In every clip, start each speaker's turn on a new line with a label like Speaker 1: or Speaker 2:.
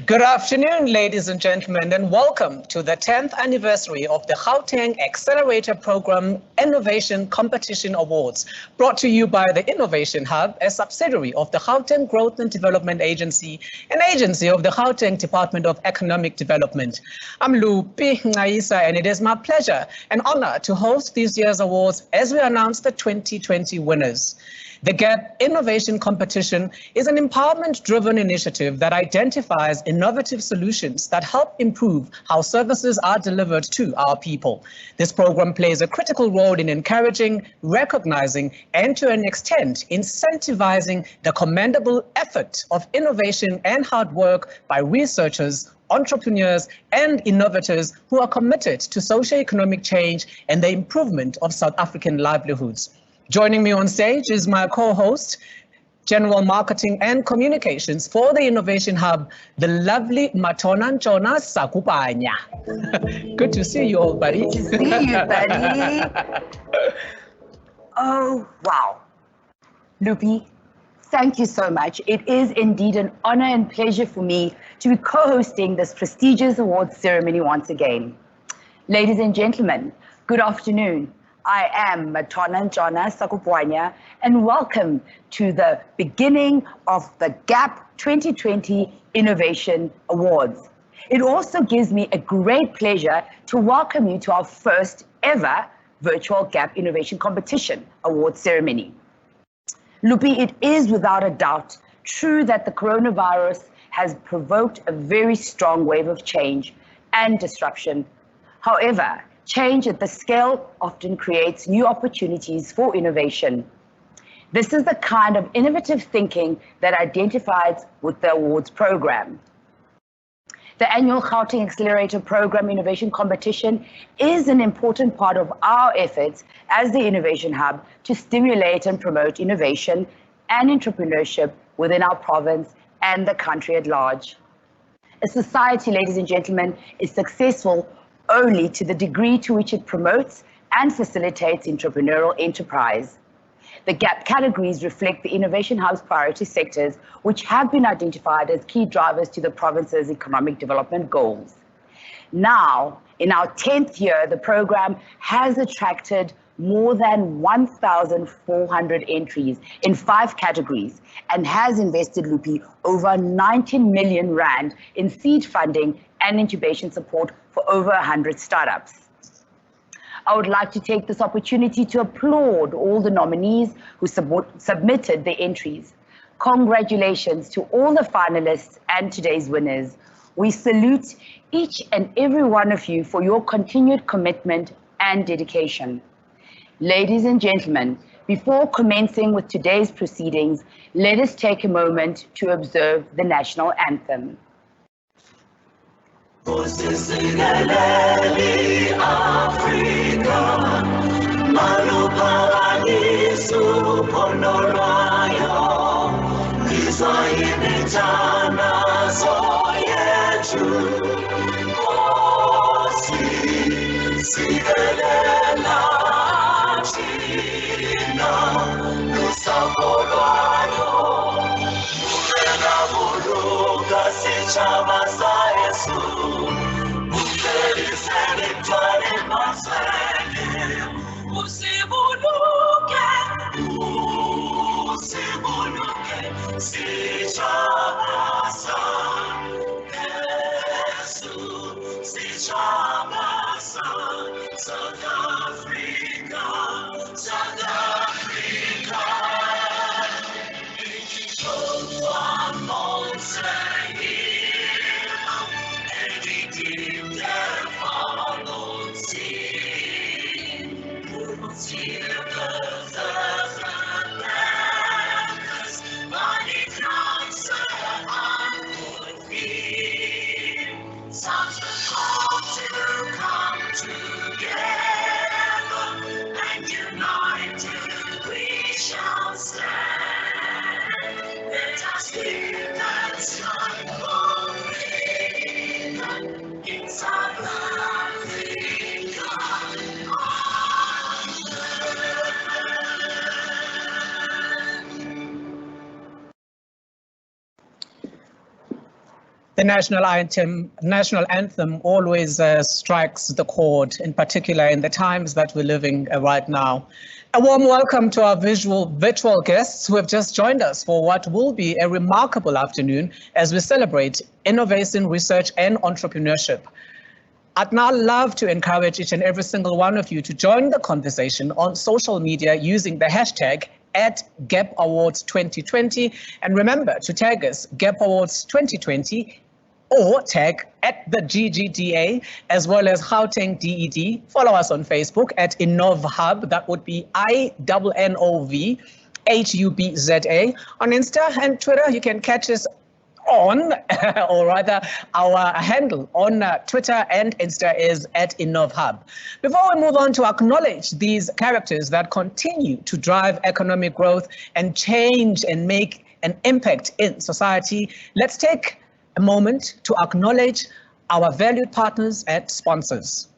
Speaker 1: Good afternoon, ladies and gentlemen, and welcome to the 10th anniversary of the Gauteng Accelerator Program Innovation Competition Awards, brought to you by the Innovation Hub, a subsidiary of the Gauteng Growth and Development Agency, an agency of the Gauteng Department of Economic Development. I'm Lupi Ngaisa, and it is my pleasure and honor to host this year's awards as we announce the 2020 winners. The GAP Innovation Competition is an empowerment-driven initiative that identifies innovative solutions that help improve how services are delivered to our people. This program plays a critical role in encouraging, recognizing, and to an extent, incentivizing the commendable effort of innovation and hard work by researchers, entrepreneurs, and innovators who are committed to socio-economic change and the improvement of South African livelihoods. Joining me on stage is my co-host, General Marketing and Communications for the Innovation Hub, the lovely Matona Sakupanya. Good to see you all, buddy.
Speaker 2: Good to see you, buddy. Oh, wow. Lupi, thank you so much. It is indeed an honor and pleasure for me to be co-hosting this prestigious awards ceremony once again. Ladies and gentlemen, good afternoon. I am Matona Sakupanya, and welcome to the beginning of the GAP 2020 Innovation Awards. It also gives me a great pleasure to welcome you to our first ever virtual GAP Innovation Competition Award ceremony. Lupi, it is without a doubt true that the coronavirus has provoked a very strong wave of change and disruption. However, change at the scale often creates new opportunities for innovation. This is the kind of innovative thinking that identifies with the awards program. The annual Gauteng Accelerator Program Innovation Competition is an important part of our efforts as the Innovation Hub to stimulate and promote innovation and entrepreneurship within our province and the country at large. A society, ladies and gentlemen, is successful only to the degree to which it promotes and facilitates entrepreneurial enterprise. The GAP categories reflect the Innovation Hub's priority sectors, which have been identified as key drivers to the province's economic development goals. Now, in our 10th year, the program has attracted more than 1,400 entries in 5 categories and has invested, Lupi, over 19 million rand in seed funding and incubation support for over 100 startups. I would like to take this opportunity to applaud all the nominees who submitted their entries. Congratulations to all the finalists and today's winners. We salute each and every one of you for your continued commitment and dedication. Ladies and gentlemen, before commencing with today's proceedings, let us take a moment to observe the national anthem.
Speaker 3: Usisingeleli Afrika, maluphakanisu phondolwayo, ngizwa imithandazo yethu, Nkosi, sikelela thina, nosapho lwayo, uvela buluka sitshaba sa Yesu. South Africa, South Africa.
Speaker 1: The national anthem always strikes the chord, in particular in the times that we're living right now. A warm welcome to our virtual guests who have just joined us for what will be a remarkable afternoon as we celebrate innovation, research, and entrepreneurship. I'd now love to encourage each and every single one of you to join the conversation on social media using the hashtag @GapAwards2020. And remember to tag us GapAwards2020 or tag @the GGDA as well as Gauteng DED. Follow us on Facebook @InnovHub, that would be INNOVHUBZA. On Insta and Twitter, you can catch us on, or rather our handle on Twitter and Insta is @InnovHub. Before we move on to acknowledge these characters that continue to drive economic growth and change and make an impact in society, let's take a moment to acknowledge our valued partners and sponsors.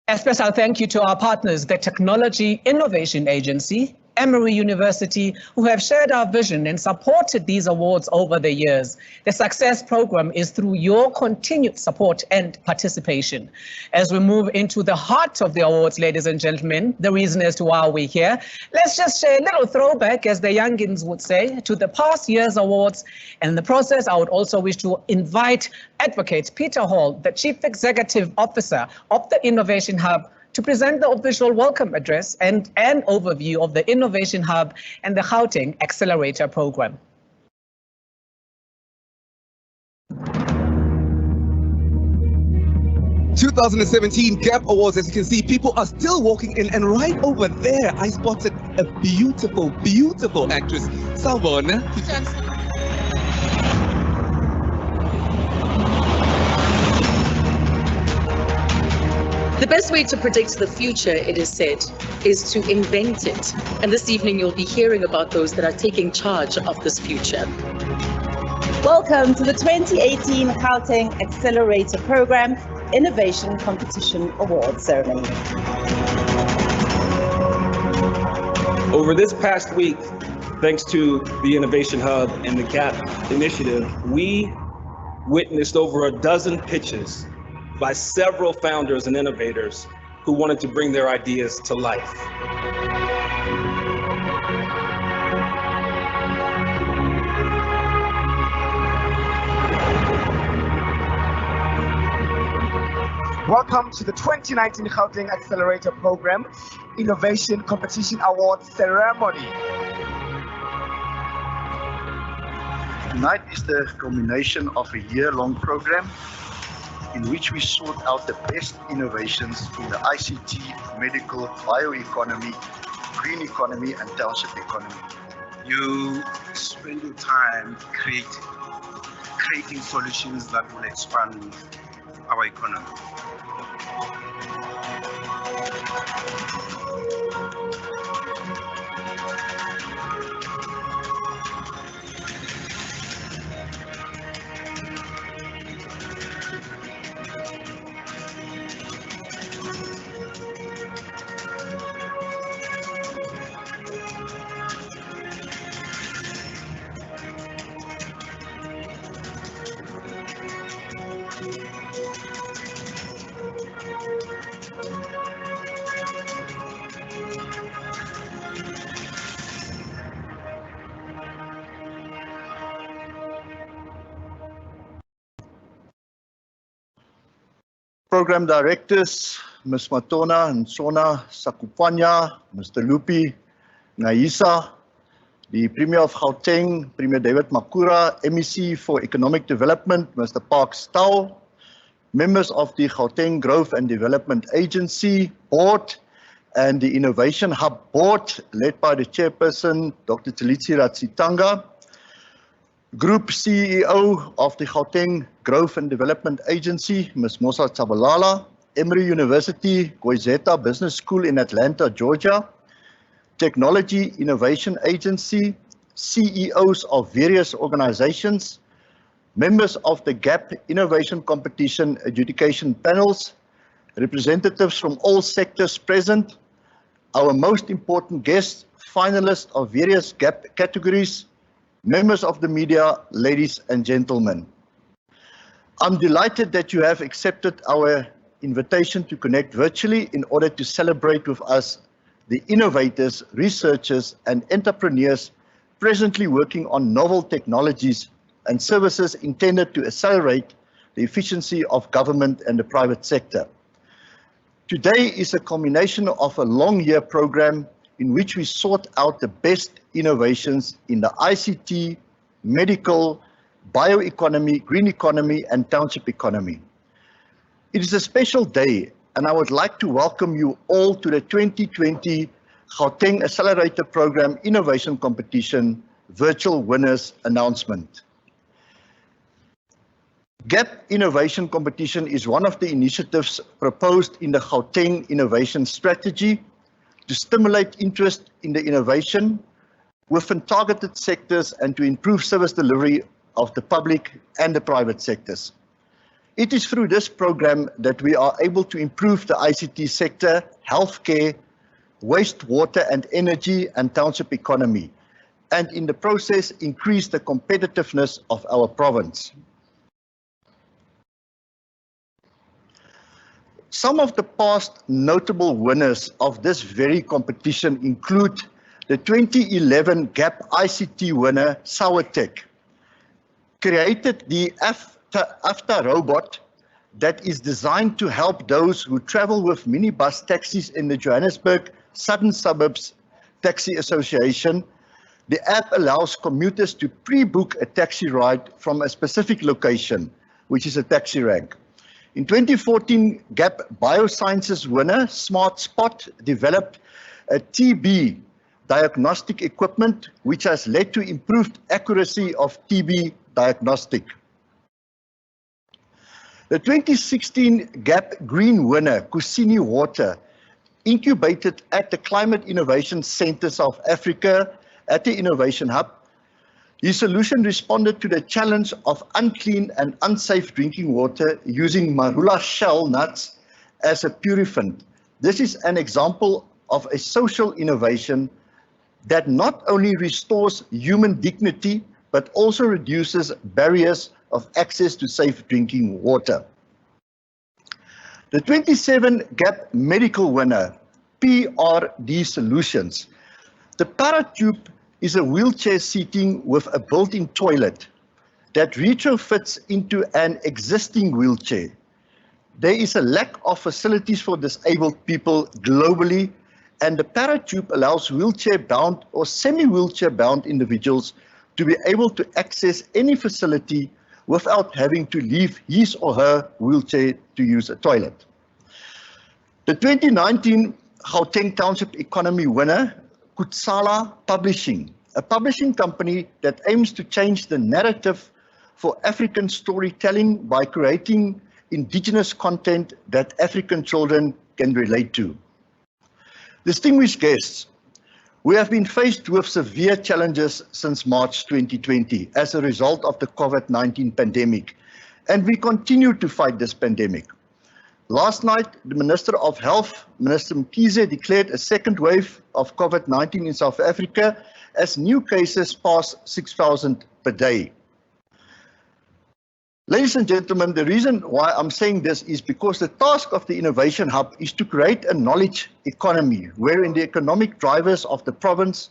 Speaker 1: A special thank you to our partners, the Technology Innovation Agency, Emory University, who have shared our vision and supported these awards over the years. The success program is through your continued support and participation. As we move into the heart of the awards, ladies and gentlemen, the reason as to why we're here, let's just share a little throwback, as the youngins would say, to the past year's awards. And in the process, I would also wish to invite Advocate Peter Hall, the Chief Executive Officer of the Innovation Hub, to present the official welcome address and an overview of the Innovation Hub and the Gauteng Accelerator program.
Speaker 4: 2017 Gap Awards, as you can see, people are still walking in, and right over there, I spotted a beautiful, beautiful actress, Sawubona.
Speaker 5: The best way to predict the future, it is said, is to invent it. And this evening, you'll be hearing about those that are taking charge of this future.
Speaker 6: Welcome to the 2018 Gauteng Accelerator Program Innovation Competition Award Ceremony.
Speaker 7: Over this past week, thanks to the Innovation Hub and the GAP initiative, we witnessed over a dozen pitches by several founders and innovators who wanted to bring their ideas to life.
Speaker 8: Welcome to the 2019 Gauteng Accelerator Program Innovation Competition Award Ceremony.
Speaker 9: Tonight is the culmination of a year-long program in which we sought out the best innovations in the ICT, medical, bioeconomy, green economy, and township economy.
Speaker 10: You spend your time creating solutions that will expand our economy.
Speaker 9: Program directors, Ms. Matona and Sona Sakupanya, Mr. Lupi Ngaisa, the Premier of Gauteng, Premier David Makura, MEC for Economic Development, Mr. Park Stau, members of the Gauteng Growth and Development Agency Board and the Innovation Hub Board, led by the Chairperson, Dr. Talitsi Ratsitanga, Group CEO of the Gauteng Growth and Development Agency, Ms. Mosa Tsabalala, Emory University, Goizeta Business School in Atlanta, Georgia, Technology Innovation Agency, CEOs of various organizations, members of the GAP Innovation Competition adjudication panels, representatives from all sectors present, our most important guests, finalists of various GAP categories, members of the media, ladies and gentlemen. I'm delighted that you have accepted our invitation to connect virtually in order to celebrate with us the innovators, researchers, and entrepreneurs presently working on novel technologies and services intended to accelerate the efficiency of government and the private sector. Today is a culmination of a long-year program in which we sought out the best innovations in the ICT, medical, bioeconomy, green economy, and township economy. It is a special day, and I would like to welcome you all to the 2020 Gauteng Accelerator Program Innovation Competition Virtual Winners Announcement. GAP Innovation Competition is one of the initiatives proposed in the Gauteng Innovation Strategy to stimulate interest in the innovation within targeted sectors and to improve service delivery of the public and the private sectors. It is through this program that we are able to improve the ICT sector, healthcare, wastewater and energy and township economy, and in the process increase the competitiveness of our province. Some of the past notable winners of this very competition include the 2011 GAP ICT winner, Sauertech, created the AFTA robot that is designed to help those who travel with minibus taxis in the Johannesburg Southern Suburbs Taxi Association. The app allows commuters to pre-book a taxi ride from a specific location, which is a taxi rank. In 2014, GAP Biosciences winner, Smart Spot, developed a TB diagnostic equipment, which has led to improved accuracy of TB diagnostic. The 2016 GAP Green winner, Kusini Water, incubated at the Climate Innovation Centre South Africa at the Innovation Hub. His solution responded to the challenge of unclean and unsafe drinking water using marula shell nuts as a purifant. This is an example of a social innovation that not only restores human dignity, but also reduces barriers of access to safe drinking water. The 27 GAP medical winner, PRD Solutions. The Paratube is a wheelchair seating with a built-in toilet that retrofits into an existing wheelchair. There is a lack of facilities for disabled people globally, and the Paratube allows wheelchair-bound or semi-wheelchair-bound individuals to be able to access any facility without having to leave his or her wheelchair to use a toilet. The 2019 Gauteng Township Economy winner, Kutsala Publishing, a publishing company that aims to change the narrative for African storytelling by creating indigenous content that African children can relate to. Distinguished guests, we have been faced with severe challenges since March 2020 as a result of the COVID-19 pandemic, and we continue to fight this pandemic. Last night, the Minister of Health, Minister Mkhize, declared a second wave of COVID-19 in South Africa as new cases pass 6,000 per day. Ladies and gentlemen, the reason why I'm saying this is because the task of the Innovation Hub is to create a knowledge economy wherein the economic drivers of the province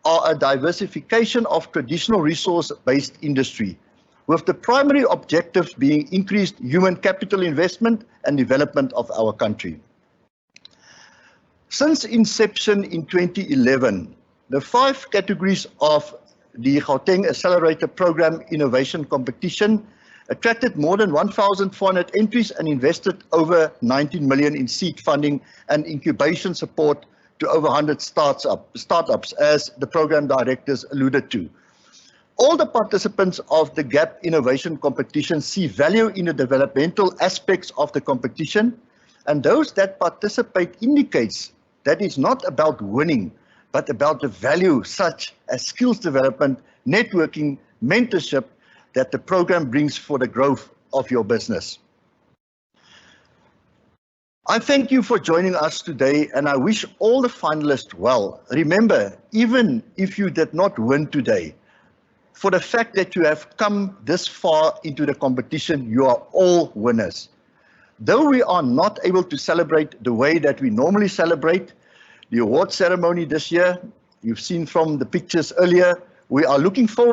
Speaker 9: are a diversification of traditional resource-based industry, with the primary objective being increased human capital investment and development of our country. Since inception in 2011, the 5 categories of the Gauteng Accelerator Program Innovation Competition attracted more than 1,400 entries and invested over 19 million in seed funding and incubation support to over 100 startups, as the program directors alluded to. All the participants of the GAP Innovation Competition see value in the developmental aspects of the competition, and those that participate indicates that it's not about winning, but about the value such as skills development, networking, mentorship that the program brings for the growth of your business. I thank you for joining us today, and I wish all the finalists well. Remember, even if you did not win today, for the fact that you have come this far into the competition. You are all winners. Though we are not able to celebrate the way that we normally celebrate the award ceremony this year, you've seen from the pictures earlier, we are looking forward